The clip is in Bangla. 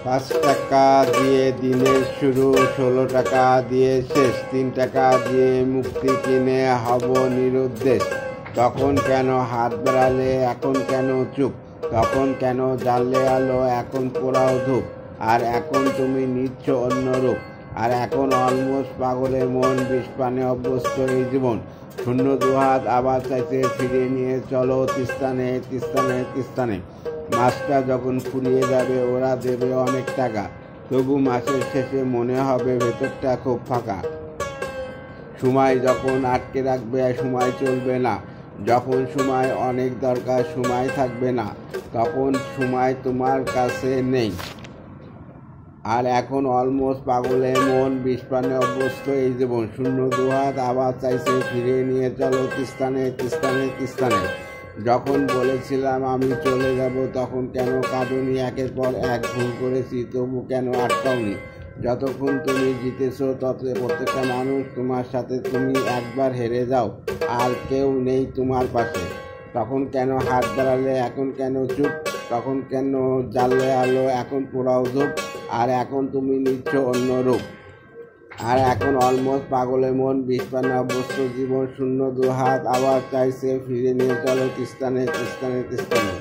5 টাকা দিয়ে দিনের শুরু, 16 টাকা দিয়ে শেষ, 3 টাকা দিয়ে মুক্তি কিনে হব নিরুদ্দেশ। তখন কেন হাত বাড়ালে, এখন কেন চুপ? তখন কেন জ্বাললে আলো, এখন পোড়াও ধূপ? আর এখন তুমি নিচ্ছ অন্য রূপ। আর এখন অলমোস্ট পাগলের মন, বিষপানে অভ্যস্ত এই জীবন। শূন্য দুহাত আবার চাইছে ফিরিয়ে নিয়ে চলো তিস্তানে, তিস্তানে, তিস্তানে। মাসটা যখন ফুরিয়ে যাবে ওরা দেবে অনেক টাকা, তবু মাসের শেষে মনে হবে ভেতরটা খুব ফাঁকা। সময় যখন আটকে রাখবে সময় চলবে না, যখন সময় অনেক দরকার সময় থাকবে না, তখন সময় তোমার কাছে নেই। আর এখন অলমোস্ট পাগলের মন, বিষপানে অভ্যস্ত এই জীবন। শূন্য দুহাত আবার চাইছে ফিরিয়ে নিয়ে চলো তিস্তানে, তিস্তানে, তিস্তানে। যখন বলেছিলাম আমি চলে যাব তখন কেন কাঁদুনি? একের পর এক ভুল করেছি তবু কেন আটকাওনি? যতক্ষণ তুমি জিতেছো প্রত্যেকটা মানুষ তোমার সাথে, তুমি একবার হেরে যাও আর কেউ নেই তোমার পাশে। তখন কেন হাত বাড়ালে, এখন কেন চুপ? তখন কেন জ্বাললে আলো, এখন পোড়াও ধূপ? আর এখন তুমি নিচ্ছ অন্য রূপ। আর এখন অলমোস্ট পাগলের মন, বিষপানে অভ্যস্ত জীবন। শূন্য দুহাত আবার চাইছে ফিরে নিয়ে চলো তিস্তানে, তিস্তানে, তিস্তানে।